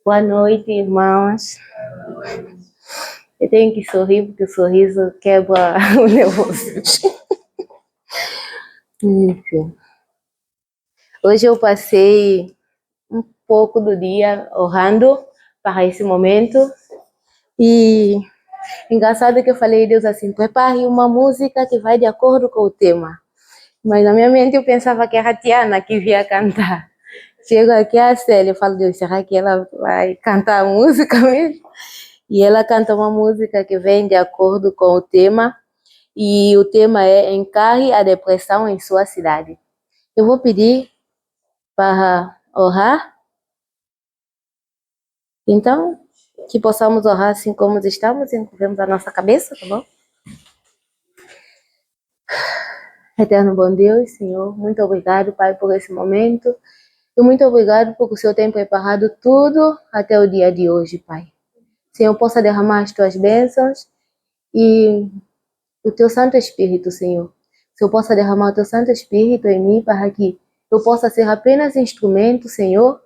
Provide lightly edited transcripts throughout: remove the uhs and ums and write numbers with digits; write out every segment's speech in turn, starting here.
Boa noite, irmãos. Eu tenho que sorrir porque o sorriso quebra o nervoso. Enfim. Hoje eu passei um pouco do dia orando para esse momento e engraçado que eu falei a Deus assim, prepare uma música que vai de acordo com o tema. Mas na minha mente eu pensava que era a Tiana que via cantar. Chego aqui a Célia, eu falo, Deus, será que ela vai cantar a música mesmo? E ela canta uma música que vem de acordo com o tema, e o tema é Encarre a Depressão em Sua Cidade. Eu vou pedir para orar, então, que possamos orar assim como estamos, envolvemos a nossa cabeça, tá bom? Eterno bom Deus, Senhor, muito obrigado, Pai, por esse momento, e muito obrigado porque o Senhor tem preparado tudo até o dia de hoje, Pai. Senhor, possa derramar as Tuas bênçãos e o Teu Santo Espírito, Senhor. Se eu possa derramar o Teu Santo Espírito em mim para que eu possa ser apenas instrumento, Senhor,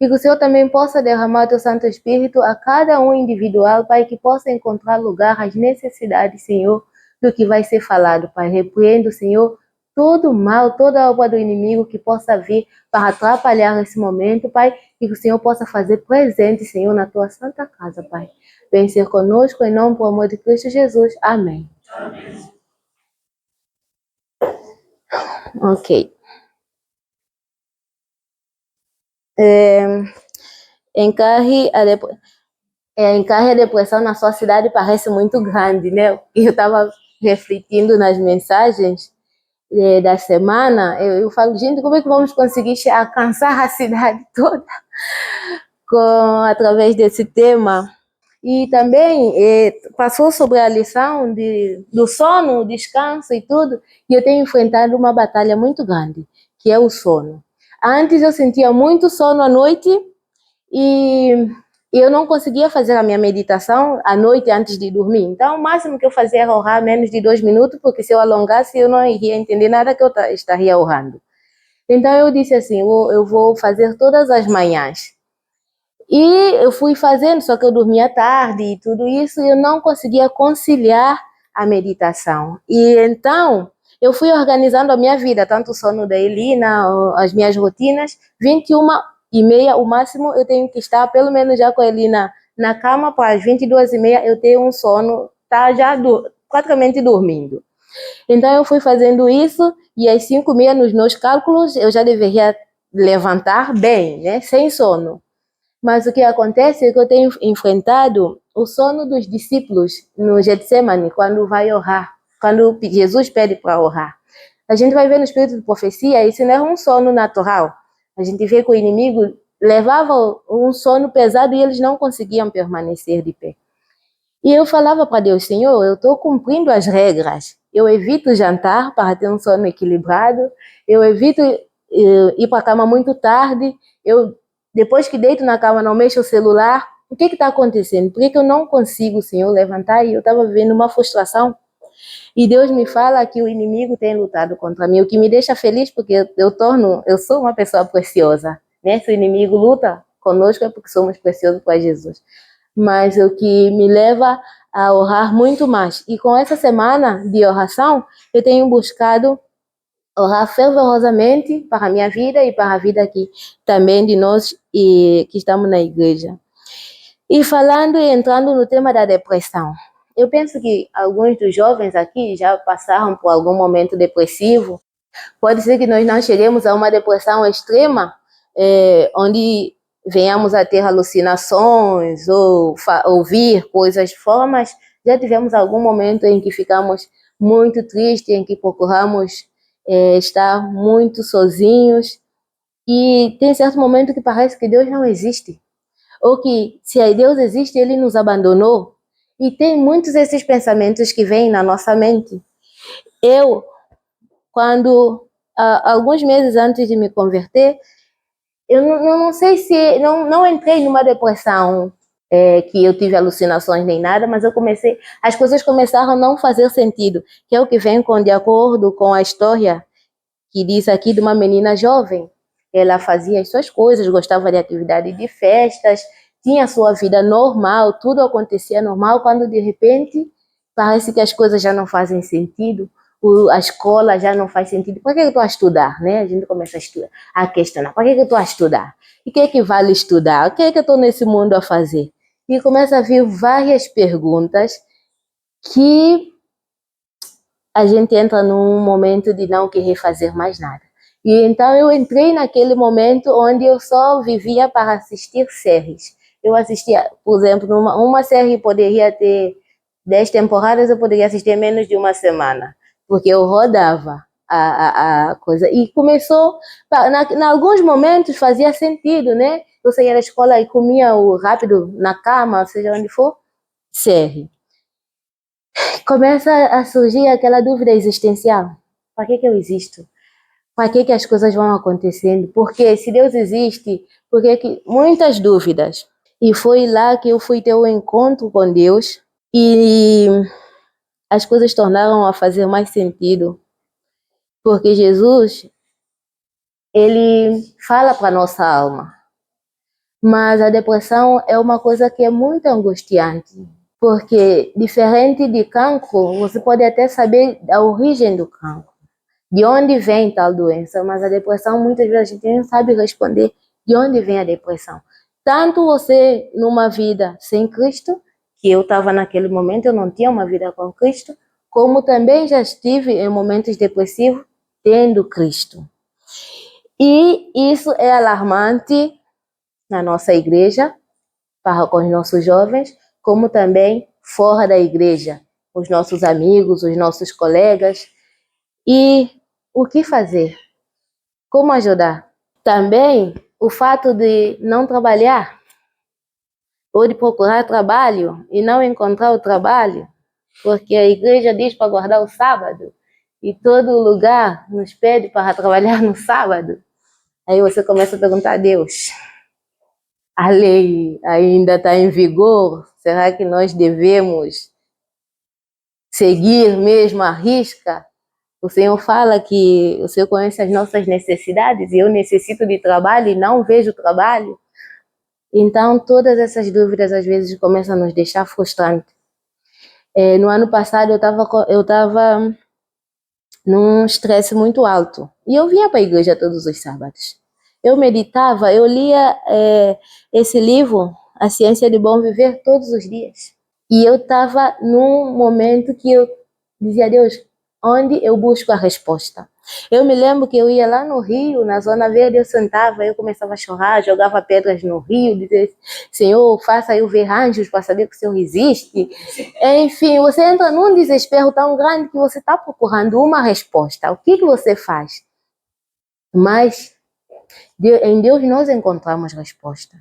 e que o Senhor também possa derramar o Teu Santo Espírito a cada um individual, Pai, que possa encontrar lugar às necessidades, Senhor, do que vai ser falado, Pai. Repreendo, Senhor, todo o mal, toda a obra do inimigo que possa vir para atrapalhar esse momento, Pai, e que o Senhor possa fazer presente, Senhor, na Tua Santa Casa, Pai. Vem ser conosco, em nome do amor de Cristo Jesus. Amém. Ok. Encarre a depressão na sua cidade parece muito grande, né? Eu estava refletindo nas mensagens da semana, eu falo, gente, como é que vamos conseguir alcançar a cidade toda através desse tema? E também passou sobre a lição do sono, descanso e tudo, e eu tenho enfrentado uma batalha muito grande, que é o sono. Antes eu sentia muito sono à noite e eu não conseguia fazer a minha meditação à noite antes de dormir. Então, o máximo que eu fazia era orar menos de 2 minutos, porque se eu alongasse, eu não iria entender nada que eu estaria orando. Então, eu disse assim, eu vou fazer todas as manhãs. E eu fui fazendo, só que eu dormia tarde e tudo isso, e eu não conseguia conciliar a meditação. E então, eu fui organizando a minha vida, tanto o sono da Elina, as minhas rotinas, 21h30, o máximo eu tenho que estar, pelo menos já com a Elina na cama, para as 22h30 eu tenho um sono, tá já praticamente dormindo. Então eu fui fazendo isso, e às 5h30 nos meus cálculos, eu já deveria levantar bem, né, sem sono. Mas o que acontece é que eu tenho enfrentado o sono dos discípulos no Getsemane, quando vai orar, quando Jesus pede para orar. A gente vai ver no espírito de profecia, isso não é um sono natural. A gente vê que o inimigo levava um sono pesado e eles não conseguiam permanecer de pé. E eu falava para Deus, Senhor, eu estou cumprindo as regras. Eu evito jantar para ter um sono equilibrado, eu evito ir para a cama muito tarde, depois que deito na cama não mexo o celular. O que está acontecendo? Por que eu não consigo, Senhor, levantar? E eu estava vivendo uma frustração. E Deus me fala que o inimigo tem lutado contra mim, o que me deixa feliz porque eu sou uma pessoa preciosa, né? Se o inimigo luta conosco é porque somos preciosos para Jesus. Mas o que me leva a orar muito mais. E com essa semana de oração, eu tenho buscado orar fervorosamente para a minha vida e para a vida aqui também de nós que estamos na igreja. E falando e entrando no tema da depressão, eu penso que alguns dos jovens aqui já passaram por algum momento depressivo. Pode ser que nós não cheguemos a uma depressão extrema, onde venhamos a ter alucinações ou ouvir coisas fora, mas já tivemos algum momento em que ficamos muito tristes, em que procuramos estar muito sozinhos, e tem certo momento que parece que Deus não existe, ou que se Deus existe, Ele nos abandonou, e tem muitos desses pensamentos que vêm na nossa mente. Quando alguns meses antes de me converter, eu não sei se não entrei numa depressão, que eu tive alucinações nem nada, mas as coisas começaram a não fazer sentido, que é o que vem de acordo com a história que diz aqui de uma menina jovem. Ela fazia as suas coisas, gostava de atividade de festas, tinha sua vida normal, tudo acontecia normal, quando de repente parece que as coisas já não fazem sentido, a escola já não faz sentido. Por que eu estou a estudar, né? A gente começa a estudar, a questionar, por que eu estou a estudar? E o que é que vale estudar? O que é que eu estou nesse mundo a fazer? E começa a vir várias perguntas que a gente entra num momento de não querer fazer mais nada. E então eu entrei naquele momento onde eu só vivia para assistir séries. Eu assistia, por exemplo, uma série poderia ter 10 temporadas, eu poderia assistir em menos de uma semana, porque eu rodava a coisa. E começou, em alguns momentos fazia sentido, né? Eu saía da escola e comia o rápido na cama, seja onde for, série. Começa a surgir aquela dúvida existencial. Para que eu existo? Para que as coisas vão acontecendo? Porque se Deus existe, por que muitas dúvidas. E foi lá que eu fui ter um encontro com Deus e as coisas tornaram a fazer mais sentido. Porque Jesus, ele fala para nossa alma. Mas a depressão é uma coisa que é muito angustiante. Porque, diferente de cancro, você pode até saber a origem do cancro, de onde vem tal doença, mas a depressão, muitas vezes, a gente não sabe responder de onde vem a depressão. Tanto você, numa vida sem Cristo, que eu estava naquele momento, eu não tinha uma vida com Cristo, como também já estive em momentos depressivos, tendo Cristo. E isso é alarmante na nossa igreja, para com os nossos jovens, como também fora da igreja, os nossos amigos, os nossos colegas. E o que fazer? Como ajudar? Também o fato de não trabalhar, ou de procurar trabalho e não encontrar o trabalho, porque a igreja diz para guardar o sábado, e todo lugar nos pede para trabalhar no sábado. Aí você começa a perguntar a Deus, a lei ainda está em vigor? Será que nós devemos seguir mesmo à risca? O Senhor fala que o Senhor conhece as nossas necessidades e eu necessito de trabalho e não vejo trabalho. Então, todas essas dúvidas às vezes começam a nos deixar frustrantes. No ano passado eu estava num estresse muito alto e eu vinha para a igreja todos os sábados. Eu meditava, eu lia esse livro, A Ciência de Bom Viver, todos os dias. E eu estava num momento que eu dizia a Deus, onde eu busco a resposta? Eu me lembro que eu ia lá no rio, na Zona Verde, eu sentava, eu começava a chorar, jogava pedras no rio, dizia, Senhor, faça eu ver anjos para saber que o Senhor existe. Enfim, você entra num desespero tão grande que você está procurando uma resposta. O que você faz? Mas em Deus nós encontramos resposta.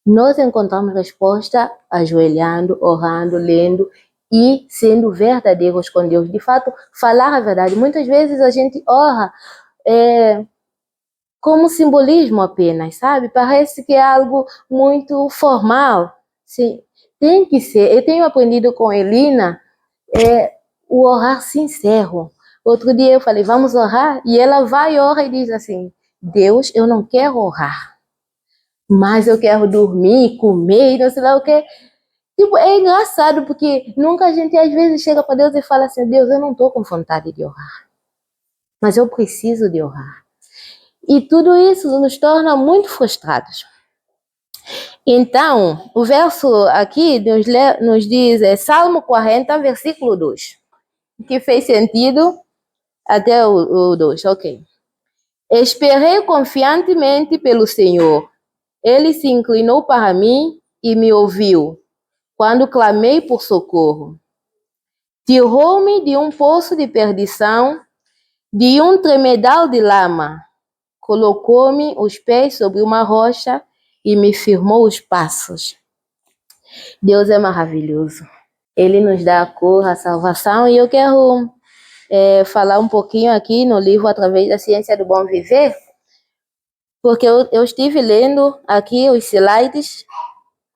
Nós encontramos resposta ajoelhando, orando, lendo e sendo verdadeiros com Deus. De fato, falar a verdade. Muitas vezes a gente ora como simbolismo apenas, sabe? Parece que é algo muito formal. Sim, tem que ser. Eu tenho aprendido com Elina o orar sincero. Outro dia eu falei, vamos orar? E ela vai, ora e diz assim, Deus, eu não quero orar, mas eu quero dormir, comer, não sei lá o que. Tipo, é engraçado, porque nunca a gente às vezes chega para Deus e fala assim, Deus, eu não estou com vontade de orar, mas eu preciso de orar. E tudo isso nos torna muito frustrados. Então, o verso aqui nos diz, Salmo 40, versículo 2, que fez sentido até o 2, ok. Esperei confiantemente pelo Senhor, Ele se inclinou para mim e me ouviu quando clamei por socorro. Tirou-me de um poço de perdição, de um tremedal de lama. Colocou-me os pés sobre uma rocha e me firmou os passos. Deus é maravilhoso. Ele nos dá a cura, a salvação. E eu quero falar um pouquinho aqui no livro Através da Ciência do Bom Viver, porque eu estive lendo aqui os slides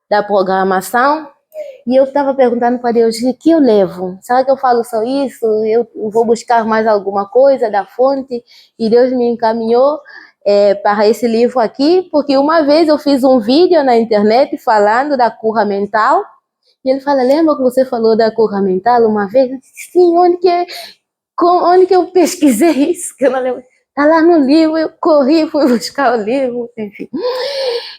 da programação e eu estava perguntando para Deus, o que eu levo? Será que eu falo só isso? Eu vou buscar mais alguma coisa da fonte? E Deus me encaminhou para esse livro aqui, porque uma vez eu fiz um vídeo na internet falando da cura mental, e ele fala, lembra que você falou da cura mental uma vez? Eu disse, sim, onde que eu pesquisei isso? Que eu não lembro. Tá lá no livro, eu corri, fui buscar o livro, enfim.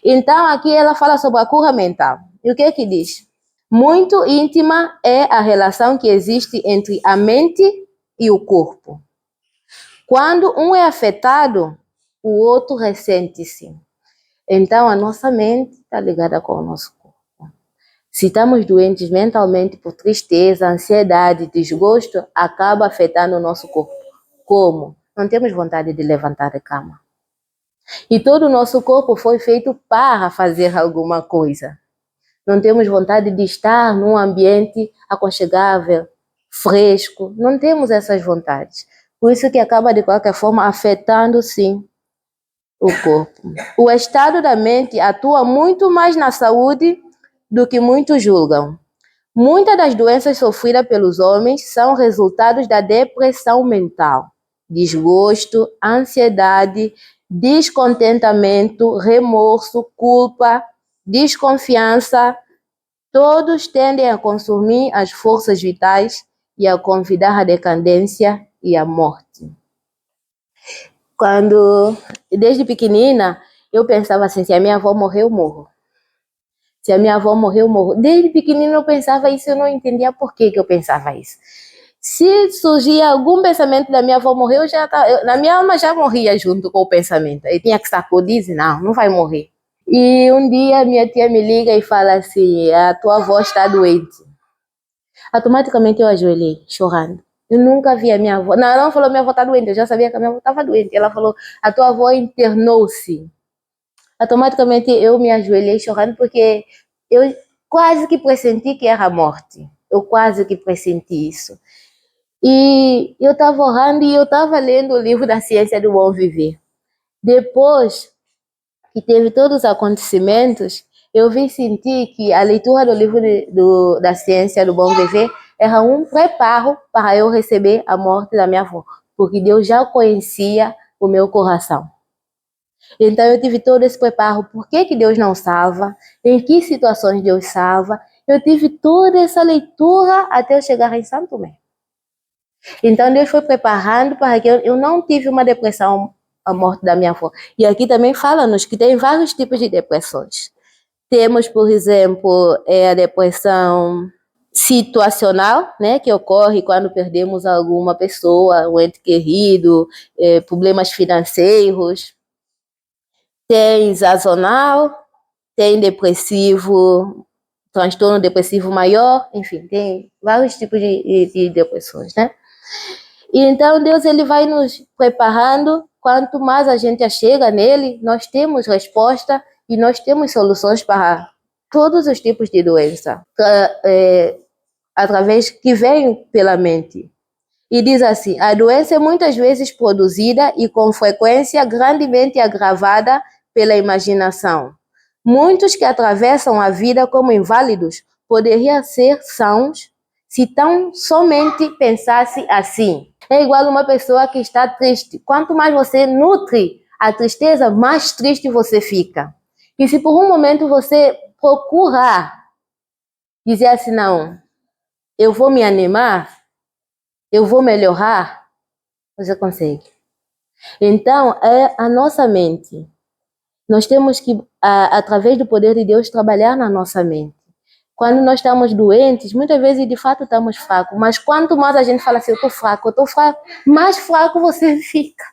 Então, aqui ela fala sobre a cura mental. E o que é que diz? Muito íntima é a relação que existe entre a mente e o corpo. Quando um é afetado, o outro ressente-se. Então, a nossa mente está ligada com o nosso corpo. Se estamos doentes mentalmente por tristeza, ansiedade, desgosto, acaba afetando o nosso corpo. Como? Não temos vontade de levantar da cama. E todo o nosso corpo foi feito para fazer alguma coisa. Não temos vontade de estar num ambiente aconchegável, fresco. Não temos essas vontades. Por isso que acaba, de qualquer forma, afetando, sim, o corpo. O estado da mente atua muito mais na saúde do que muitos julgam. Muitas das doenças sofridas pelos homens são resultados da depressão mental, desgosto, ansiedade, descontentamento, remorso, culpa, desconfiança. Todos tendem a consumir as forças vitais e a convidar a decadência e a morte. Desde pequenina, eu pensava assim, se a minha avó morrer, eu morro. Se a minha avó morrer, eu morro. Desde pequenina eu pensava isso, eu não entendia por que eu pensava isso. Se surgia algum pensamento da minha avó morrer, na minha alma já morria junto com o pensamento. Eu tinha que sacudir e dizer, não vai morrer. E um dia minha tia me liga e fala assim, a tua avó está doente. Automaticamente eu ajoelhei, chorando. Eu nunca vi a minha avó. Não, ela não falou minha avó está doente, eu já sabia que a minha avó estava doente. Ela falou, a tua avó internou-se. Automaticamente eu me ajoelhei chorando porque eu quase que pressenti que era a morte. Eu quase que pressenti isso. E eu estava orando e eu estava lendo o livro da Ciência do Bom Viver. Depois que teve todos os acontecimentos, eu vim sentir que a leitura do livro da Ciência do Bom Viver era um preparo para eu receber a morte da minha avó, porque Deus já conhecia o meu coração. Então eu tive todo esse preparo, por que Deus não salva, em que situações Deus salva. Eu tive toda essa leitura até eu chegar em Santo Tomé. Então Deus foi preparando para que eu não tive uma depressão, a morte da minha avó. E aqui também fala-nos que tem vários tipos de depressões. Temos, por exemplo, a depressão situacional, né, que ocorre quando perdemos alguma pessoa, um ente querido, problemas financeiros. Tem sazonal, tem depressivo, transtorno depressivo maior, enfim, tem vários tipos de depressões, né? E então Deus ele vai nos preparando, quanto mais a gente chega nele, nós temos resposta e nós temos soluções para todos os tipos de doença, através que vem pela mente. E diz assim, a doença é muitas vezes produzida e com frequência grandemente agravada pela imaginação. Muitos que atravessam a vida como inválidos poderiam ser sãos se tão somente pensasse assim. É igual uma pessoa que está triste. Quanto mais você nutre a tristeza, mais triste você fica. E se por um momento você procurar dizer assim, não, eu vou me animar, eu vou melhorar, você consegue. Então, é a nossa mente. Nós temos que, através do poder de Deus, trabalhar na nossa mente. Quando nós estamos doentes, muitas vezes, de fato, estamos fracos. Mas quanto mais a gente fala assim, eu estou fraco, mais fraco você fica.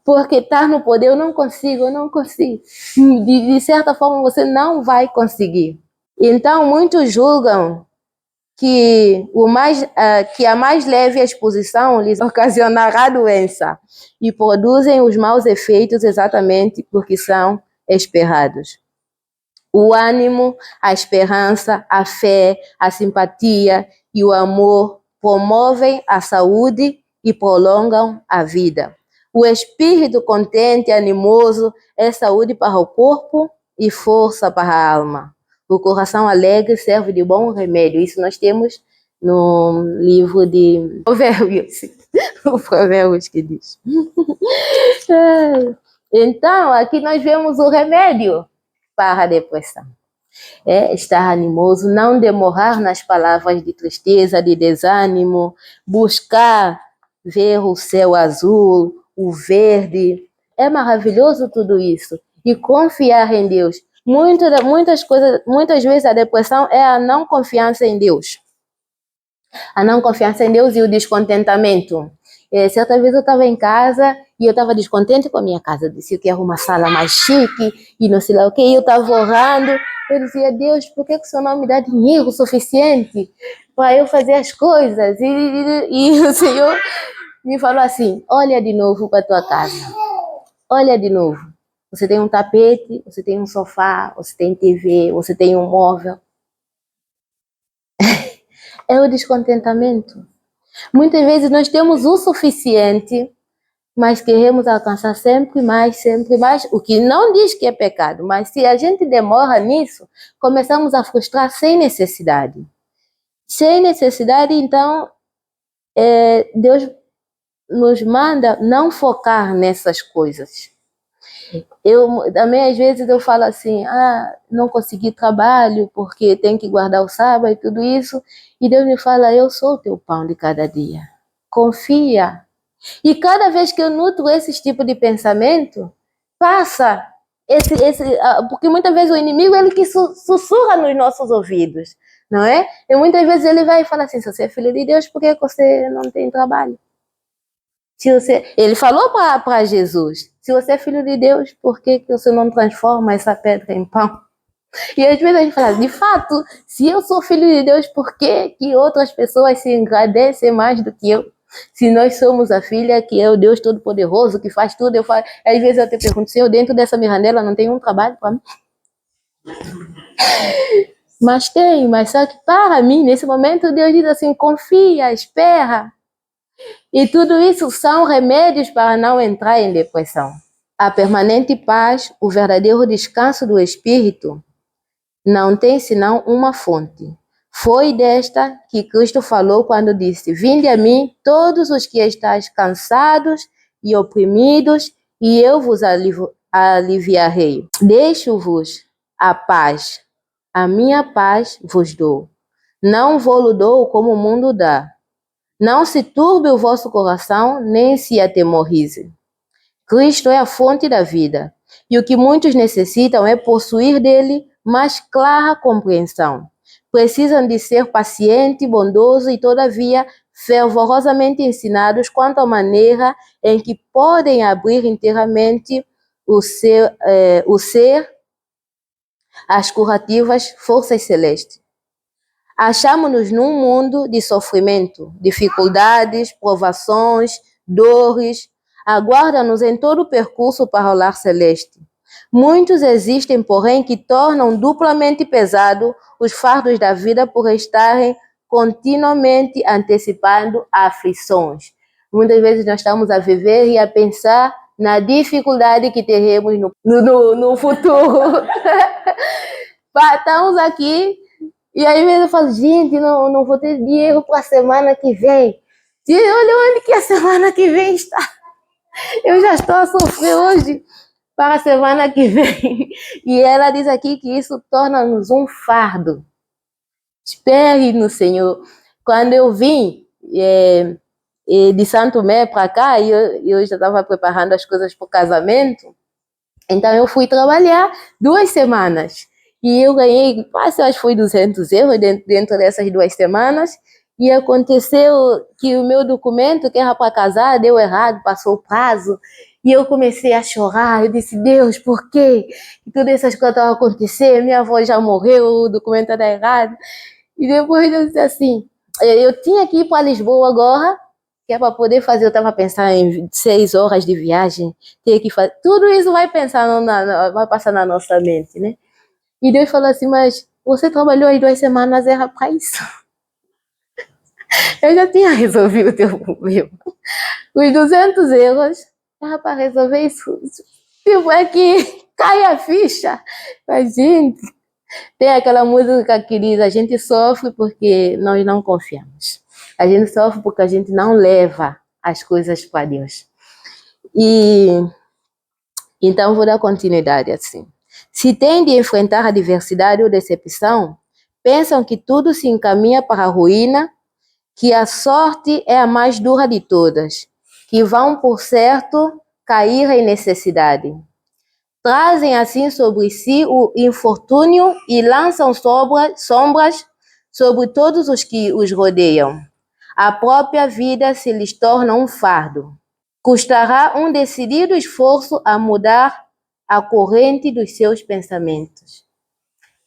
Porque estar no poder, eu não consigo. De certa forma, você não vai conseguir. Então, muitos julgam que a mais leve exposição lhes ocasionará doença e produzem os maus efeitos exatamente porque são esperados. O ânimo, a esperança, a fé, a simpatia e o amor promovem a saúde e prolongam a vida. O espírito contente e animoso é saúde para o corpo e força para a alma. O coração alegre serve de bom remédio. Isso nós temos no livro de Provérbios. O Provérbios que diz. Então, aqui nós vemos o remédio para a depressão. É estar animoso, não demorar nas palavras de tristeza, de desânimo, buscar ver o céu azul, o verde. É maravilhoso tudo isso. E confiar em Deus. Muitas vezes a depressão é a não confiança em Deus. A não confiança em Deus e o descontentamento. Certa vez eu estava em casa e eu estava descontente com a minha casa. Eu disse que ia arrumar uma sala mais chique e não sei lá o que. E eu estava orando. Eu dizia, Deus, por que o Senhor não me dá dinheiro suficiente para eu fazer as coisas? E o Senhor me falou assim, olha de novo para a tua casa. Olha de novo. Você tem um tapete, você tem um sofá, você tem TV, você tem um móvel. É o descontentamento. Muitas vezes nós temos o suficiente, mas queremos alcançar sempre mais, o que não diz que é pecado, mas se a gente demora nisso, começamos a frustrar sem necessidade. Sem necessidade, então, Deus nos manda não focar nessas coisas. Eu também, às vezes, eu falo assim, não consegui trabalho porque tenho que guardar o sábado e tudo isso, e Deus me fala, eu sou o teu pão de cada dia. Confia. E cada vez que eu nutro esse tipo de pensamento, passa porque muitas vezes o inimigo ele que sussurra nos nossos ouvidos, não é? E muitas vezes ele vai e fala assim, se você é filho de Deus, por que você não tem trabalho? Ele falou para Jesus, se você é filho de Deus, por que você não transforma essa pedra em pão? E às vezes a gente fala, de fato, se eu sou filho de Deus, por que outras pessoas se engrandecem mais do que eu? Se nós somos a filha que é o Deus Todo-Poderoso, que faz tudo, às vezes eu te pergunto, Senhor, dentro dessa minha janela não tem um trabalho para mim? Mas tem, mas só que para mim, nesse momento, Deus diz assim, confia, espera. E tudo isso são remédios para não entrar em depressão. A permanente paz, o verdadeiro descanso do espírito, não tem senão uma fonte. Foi desta que Cristo falou quando disse, vinde a mim todos os que estáis cansados e oprimidos, e eu vos aliviarei. Deixo-vos a paz, a minha paz vos dou. Não vou-lo dou como o mundo dá. Não se turbe o vosso coração, nem se atemorize. Cristo é a fonte da vida, e o que muitos necessitam é possuir dele mais clara compreensão. Precisam de ser paciente, bondoso e, todavia, fervorosamente ensinados quanto à maneira em que podem abrir inteiramente o ser às curativas forças celestes. Achamos-nos num mundo de sofrimento, dificuldades, provações, dores. Aguarda-nos em todo o percurso para o lar celeste. Muitos existem, porém, que tornam duplamente pesado os fardos da vida por estarem continuamente antecipando aflições. Muitas vezes nós estamos a viver e a pensar na dificuldade que teremos no futuro. Estamos aqui e às vezes eu falo, gente, não vou ter dinheiro para a semana que vem. E olha onde que a semana que vem está. Eu já estou a sofrer hoje para a semana que vem. E ela diz aqui que isso torna-nos um fardo. Espere no Senhor. Quando eu vim de Santo Tomé para cá, eu já estava preparando as coisas para o casamento, então eu fui trabalhar 2 semanas. E eu ganhei, quase acho que foi 200 euros dentro dessas 2 semanas. E aconteceu que o meu documento, que era para casar, deu errado, passou o prazo. E eu comecei a chorar. Eu disse, Deus, por quê? E todas essas coisas estavam acontecendo. Minha avó já morreu, o documento era errado. E depois eu disse assim, eu tinha que ir para Lisboa agora, que é para poder fazer, eu estava pensando em 6 horas de viagem, ter que fazer, tudo isso vai passar na nossa mente, né? E Deus falou assim, mas você trabalhou as 2 semanas, era para isso. Eu já tinha resolvido o teu problema. Os 200 euros era para resolver isso. Tipo, é que cai a ficha. Mas, gente, tem aquela música que diz, a gente sofre porque nós não confiamos. A gente sofre porque a gente não leva as coisas para Deus. E Então, vou dar continuidade assim. Se têm de enfrentar a adversidade ou decepção, pensam que tudo se encaminha para a ruína, que a sorte é a mais dura de todas, que vão, por certo, cair em necessidade. Trazem assim sobre si o infortúnio e lançam sombras sobre todos os que os rodeiam. A própria vida se lhes torna um fardo. Custará um decidido esforço a mudar a corrente dos seus pensamentos.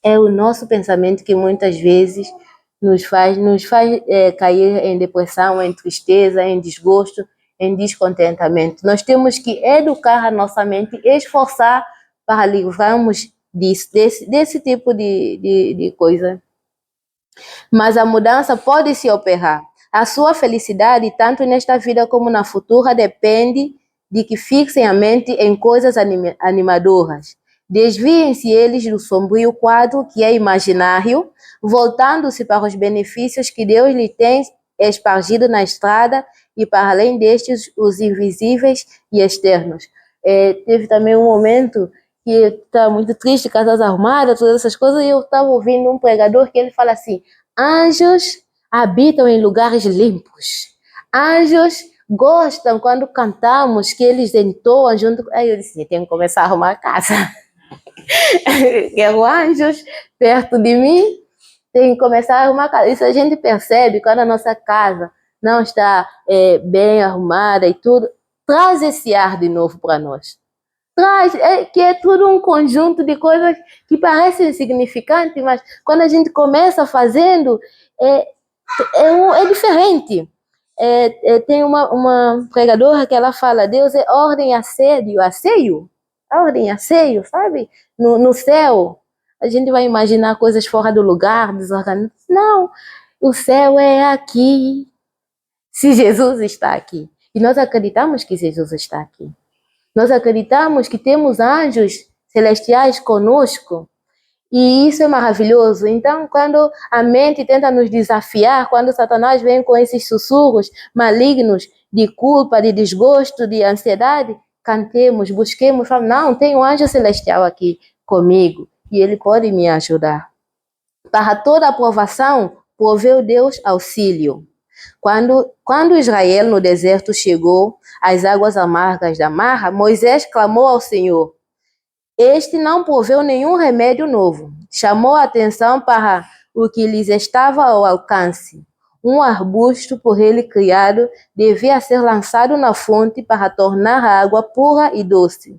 É o nosso pensamento que muitas vezes nos faz cair em depressão, em tristeza, em desgosto, em descontentamento. Nós temos que educar a nossa mente, esforçar para livrarmos desse tipo de coisa. Mas a mudança pode se operar. A sua felicidade, tanto nesta vida como na futura, depende de que fixem a mente em coisas animadoras. Desviem-se eles do sombrio quadro que é imaginário, voltando-se para os benefícios que Deus lhe tem espargido na estrada e para além destes, os invisíveis e externos. Teve também um momento que eu estava muito triste, casas arrumadas, todas essas coisas, e eu estava ouvindo um pregador que ele fala assim: anjos habitam em lugares limpos. Anjos gostam quando cantamos que eles entoam junto. Aí eu disse: tem que começar a arrumar a casa. Quero anjos perto de mim, tem que começar a arrumar a casa. Isso a gente percebe quando a nossa casa não está bem arrumada e tudo. Traz esse ar de novo para nós. Traz, que é tudo um conjunto de coisas que parecem insignificantes, mas quando a gente começa fazendo, é diferente. Tem uma pregadora que ela fala: Deus é ordem, asseio, ordem, asseio, sabe? No céu, a gente vai imaginar coisas fora do lugar, desorganizadas. Não, o céu é aqui, se Jesus está aqui. E nós acreditamos que Jesus está aqui. Nós acreditamos que temos anjos celestiais conosco e isso é maravilhoso. Então, quando a mente tenta nos desafiar, quando Satanás vem com esses sussurros malignos de culpa, de desgosto, de ansiedade, cantemos, busquemos, falamos: não, tem um anjo celestial aqui comigo e ele pode me ajudar. Para toda aprovação, proveu Deus auxílio. Quando Israel no deserto chegou às águas amargas da Marra, Moisés clamou ao Senhor. Este não proveu nenhum remédio novo. Chamou a atenção para o que lhes estava ao alcance. Um arbusto por ele criado devia ser lançado na fonte para tornar a água pura e doce.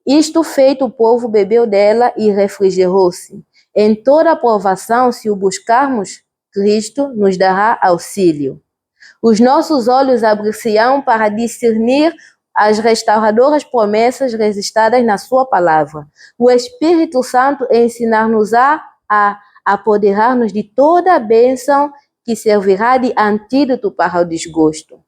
Isto feito, o povo bebeu dela e refrigerou-se. Em toda aprovação, se o buscarmos, Cristo nos dará auxílio. Os nossos olhos abrir-se-ão para discernir as restauradoras promessas registradas na sua palavra. O Espírito Santo ensinar-nos-á a apoderar-nos de toda a bênção que servirá de antídoto para o desgosto.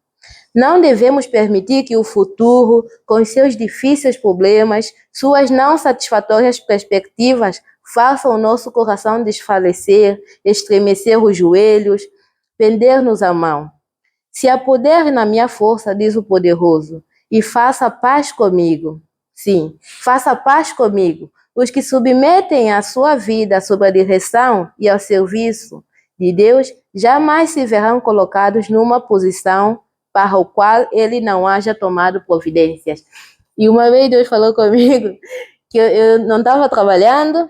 Não devemos permitir que o futuro, com seus difíceis problemas, suas não satisfatórias perspectivas, façam o nosso coração desfalecer, estremecer os joelhos, pender-nos a mão. Se apoder na minha força, diz o poderoso, e faça paz comigo. Sim, faça paz comigo. Os que submetem a sua vida sob a direção e ao serviço de Deus jamais se verão colocados numa posição para o qual ele não haja tomado providências. E uma vez Deus falou comigo que eu não estava trabalhando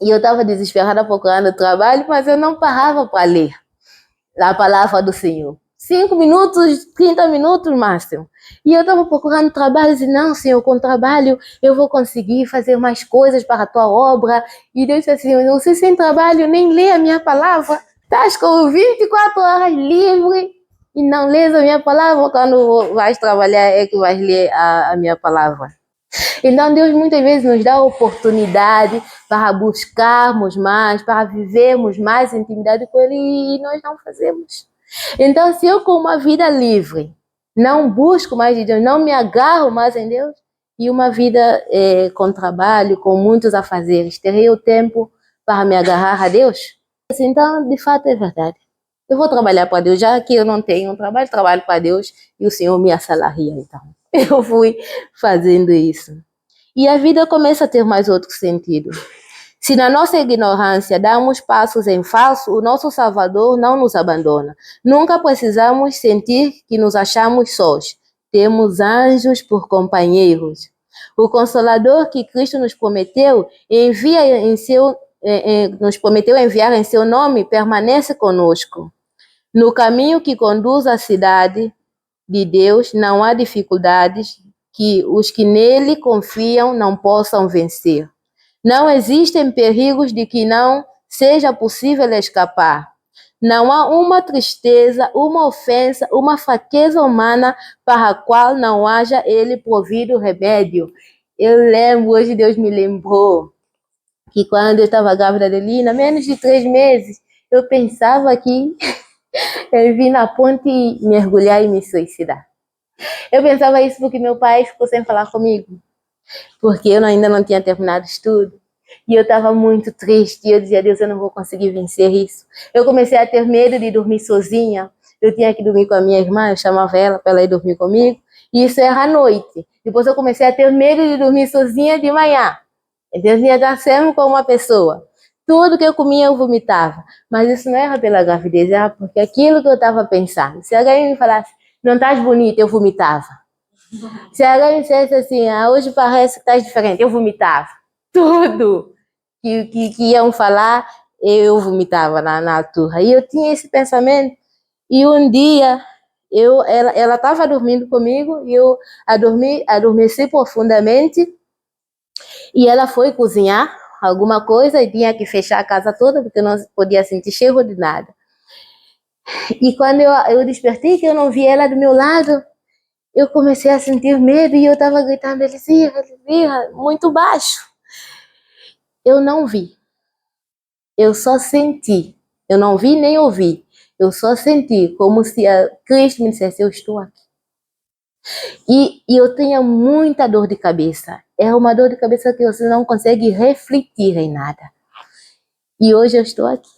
e eu estava desesperada procurando trabalho, mas eu não parava para ler a palavra do Senhor. 5 minutos, 30 minutos máximo. E eu estava procurando trabalho e disse: não, Senhor, com trabalho eu vou conseguir fazer mais coisas para a tua obra. E Deus disse assim: você sem trabalho nem lê a minha palavra. Estás com 24 horas livre e não lês a minha palavra. Quando vais trabalhar é que vais ler a minha palavra. Então Deus muitas vezes nos dá a oportunidade para buscarmos mais, para vivermos mais intimidade com Ele e nós não fazemos. Então, se eu com uma vida livre não busco mais de Deus, não me agarro mais em Deus, e uma vida com trabalho, com muitos afazeres, terei o tempo para me agarrar a Deus? Então, de fato, é verdade. Eu vou trabalhar para Deus, já que eu não tenho um trabalho para Deus e o Senhor me assalaria, então. Eu fui fazendo isso. e a vida começa a ter mais outro sentido. Se na nossa ignorância damos passos em falso, o nosso Salvador não nos abandona. Nunca precisamos sentir que nos achamos sós. Temos anjos por companheiros. O Consolador que Cristo nos prometeu enviar em seu nome permanece conosco. No caminho que conduz à cidade de Deus não há dificuldades que os que nele confiam não possam vencer. Não existem perigos de que não seja possível escapar. Não há uma tristeza, uma ofensa, uma fraqueza humana para a qual não haja ele provido remédio. Eu lembro, hoje Deus me lembrou, que quando eu estava grávida de Lina, menos de 3 meses, eu pensava que eu vim na ponte mergulhar e me suicidar. Eu pensava isso porque meu pai ficou sem falar comigo, porque eu ainda não tinha terminado o estudo. E eu estava muito triste, e eu dizia, Deus, eu não vou conseguir vencer isso. Eu comecei a ter medo de dormir sozinha. Eu tinha que dormir com a minha irmã, eu chamava ela para ela ir dormir comigo, e isso era à noite. Depois eu comecei a ter medo de dormir sozinha de manhã. Então eu ia estar sempre com uma pessoa. Tudo que eu comia eu vomitava. Mas isso não era pela gravidez, era porque aquilo que eu estava pensando. Se alguém me falasse, não estás bonita, eu vomitava. Se alguém me dissesse assim, hoje parece que estás diferente, eu vomitava. Tudo que iam falar, eu vomitava na altura. E eu tinha esse pensamento. E um dia, ela estava dormindo comigo, e eu adormeci profundamente, e ela foi cozinhar alguma coisa e tinha que fechar a casa toda, porque eu não podia sentir cheiro de nada. E quando eu despertei, que eu não vi ela do meu lado, eu comecei a sentir medo e eu estava gritando, Elizia, muito baixo. Eu não vi. Eu só senti. Eu não vi nem ouvi. Eu só senti como se Cristo me dissesse, eu estou aqui. E eu tenho muita dor de cabeça. É uma dor de cabeça que você não consegue refletir em nada. E hoje eu estou aqui.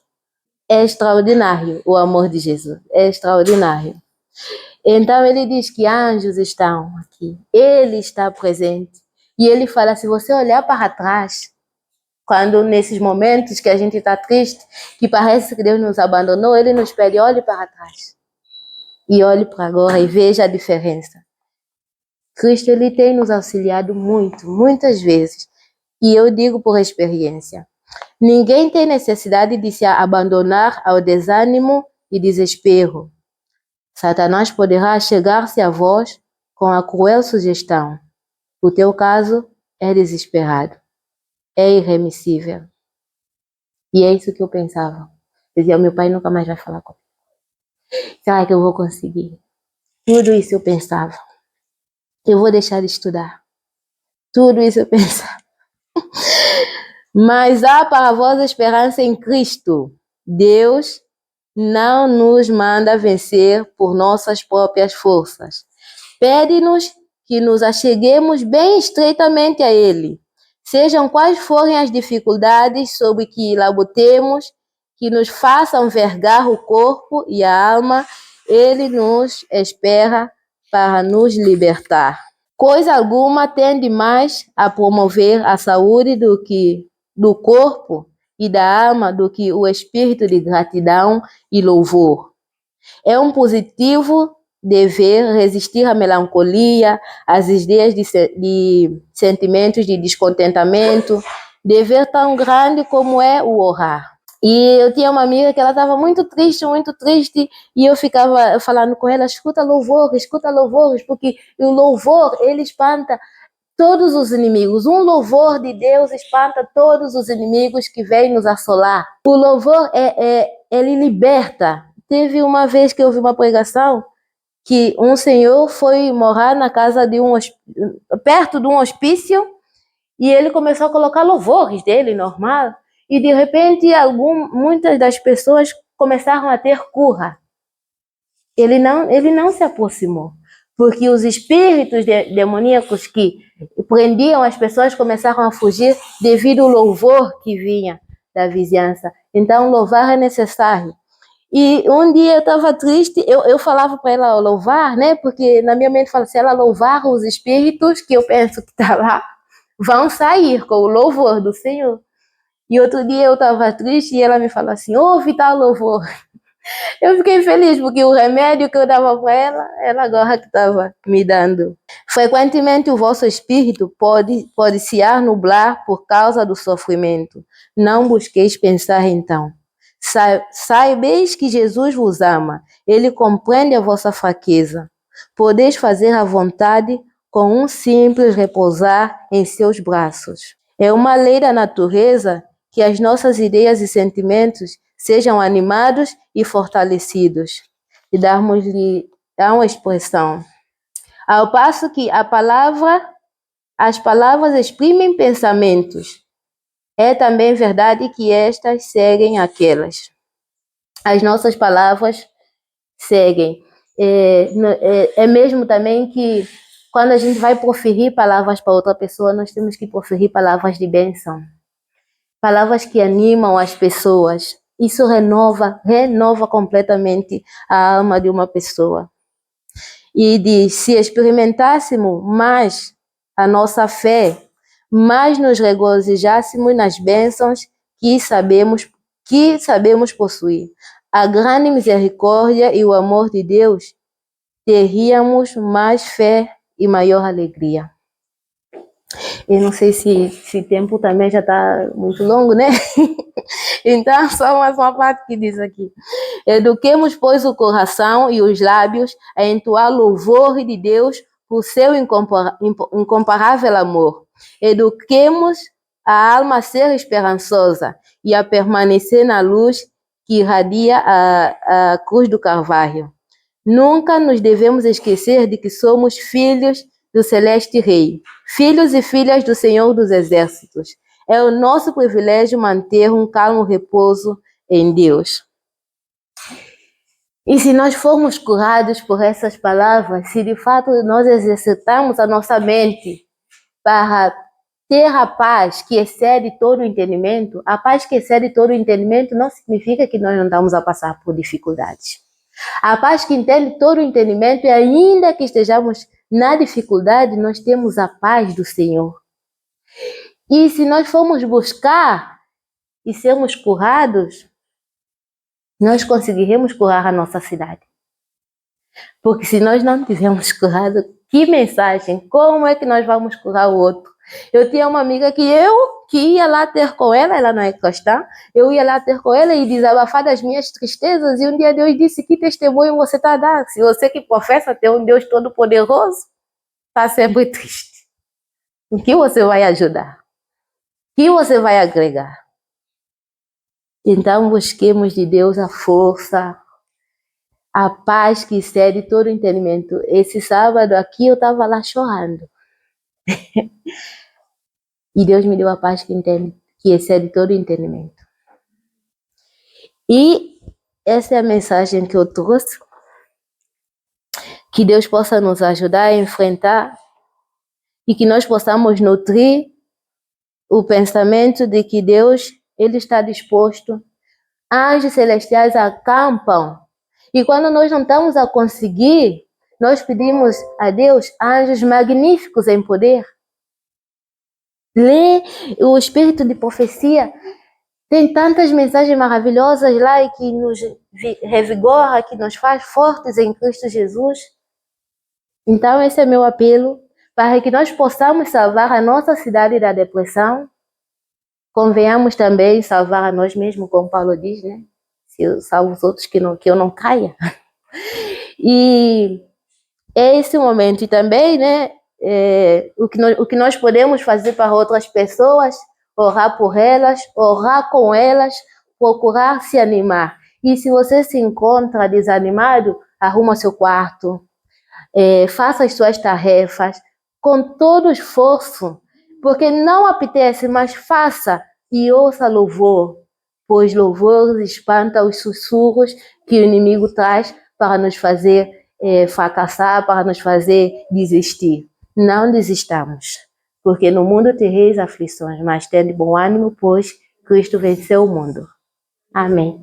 É extraordinário o amor de Jesus. É extraordinário. Então ele diz que anjos estão aqui. Ele está presente. E ele fala, se você olhar para trás, quando nesses momentos que a gente está triste, que parece que Deus nos abandonou, ele nos pede, olhe para trás. E olhe para agora e veja a diferença. Cristo, ele tem nos auxiliado muito, muitas vezes. E eu digo por experiência. Ninguém tem necessidade de se abandonar ao desânimo e desespero. Satanás poderá chegar-se a vós com a cruel sugestão. O teu caso é desesperado. É irremissível. E é isso que eu pensava. Eu dizia, meu pai nunca mais vai falar comigo. Será que eu vou conseguir? Tudo isso eu pensava. Eu vou deixar de estudar. Tudo isso eu pensava. Mas há para vós a esperança em Cristo. Deus não nos manda vencer por nossas próprias forças. Pede-nos que nos acheguemos bem estreitamente a Ele. Sejam quais forem as dificuldades sobre que labutemos, que nos façam vergar o corpo e a alma, Ele nos espera para nos libertar. Coisa alguma tende mais a promover a saúde do corpo e da alma do que o espírito de gratidão e louvor. É um positivo dever resistir à melancolia, às ideias de sentimentos de descontentamento, dever tão grande como é o orar. E eu tinha uma amiga que ela estava muito triste, e eu ficava falando com ela, escuta louvores, porque o louvor, ele espanta todos os inimigos. Um louvor de Deus espanta todos os inimigos que vêm nos assolar. O louvor, ele liberta. Teve uma vez que eu vi uma pregação que um senhor foi morar na casa de perto de um hospício, e ele começou a colocar louvores dele, normal, e de repente muitas das pessoas começaram a ter cura. Ele não se aproximou, porque os espíritos demoníacos que prendiam as pessoas começaram a fugir devido ao louvor que vinha da vizinhança. Então, louvar é necessário. E um dia eu estava triste, eu falava para ela louvar, né? Porque na minha mente fala, se ela louvar os espíritos, que eu penso que está lá, vão sair com o louvor do Senhor. E outro dia eu estava triste e ela me falou assim, ouve tal louvor. Eu fiquei feliz porque o remédio que eu dava para ela agora que estava me dando. Frequentemente o vosso espírito pode se nublar por causa do sofrimento. Não busqueis pensar então. Saibeis que Jesus vos ama. Ele compreende a vossa fraqueza. Podeis fazer a vontade com um simples repousar em seus braços. É uma lei da natureza que as nossas ideias e sentimentos sejam animados e fortalecidos, e darmos-lhe uma expressão. Ao passo que as palavras exprimem pensamentos, é também verdade que estas seguem aquelas. As nossas palavras seguem. É mesmo também que quando a gente vai proferir palavras para outra pessoa, nós temos que proferir palavras de bênção. Palavras que animam as pessoas. Isso renova completamente a alma de uma pessoa. E se experimentássemos mais a nossa fé, mais nos regozijássemos nas bênçãos que sabemos possuir. A grande misericórdia e o amor de Deus, teríamos mais fé e maior alegria. Eu não sei se o tempo também já está muito longo, né? Então, só mais uma parte que diz aqui. Eduquemos, pois, o coração e os lábios a entoar louvor de Deus por seu incomparável amor. Eduquemos a alma a ser esperançosa e a permanecer na luz que irradia a cruz do Calvário. Nunca nos devemos esquecer de que somos filhos do Celeste Rei, filhos e filhas do Senhor dos Exércitos. É o nosso privilégio manter um calmo repouso em Deus. E se nós formos curados por essas palavras, se de fato nós exercitarmos a nossa mente para ter a paz que excede todo o entendimento, a paz que excede todo o entendimento não significa que nós não estamos a passar por dificuldades. A paz que entende todo o entendimento, e ainda que estejamos na dificuldade, nós temos a paz do Senhor. E se nós formos buscar e sermos curados, nós conseguiremos curar a nossa cidade. Porque se nós não tivermos curado, que mensagem? Como é que nós vamos curar o outro? Eu tinha uma amiga que ia lá ter com ela não é cristã, eu ia lá ter com ela e desabafar das minhas tristezas, e um dia Deus disse, que testemunho você está dando? Se você que professa ter um Deus todo-poderoso, está sempre triste. O que você vai ajudar? O que você vai agregar? Então busquemos de Deus a força, a paz que excede todo o entendimento. Esse sábado aqui eu estava lá chorando. E Deus me deu a paz que excede todo o entendimento. E essa é a mensagem que eu trouxe. Que Deus possa nos ajudar a enfrentar e que nós possamos nutrir o pensamento de que Deus, Ele está disposto. Anjos celestiais acampam. E quando nós não estamos a conseguir, nós pedimos a Deus anjos magníficos em poder. Lê o espírito de profecia. Tem tantas mensagens maravilhosas lá e que nos revigora, que nos faz fortes em Cristo Jesus. Então esse é meu apelo, para que nós possamos salvar a nossa cidade da depressão. Convenhamos também salvar a nós mesmos, como Paulo diz, né? Se eu salvo os outros, que eu não caia. E é esse momento. E também, né, o que nós podemos fazer para outras pessoas, orar por elas, orar com elas, procurar se animar. E se você se encontra desanimado, arruma seu quarto, faça as suas tarefas com todo esforço, porque não apetece, mas faça e ouça louvor, pois louvor espanta os sussurros que o inimigo traz para nos fazer fracassar, para nos fazer desistir. Não desistamos, porque no mundo tereis aflições, mas tende bom ânimo, pois Cristo venceu o mundo. Amém.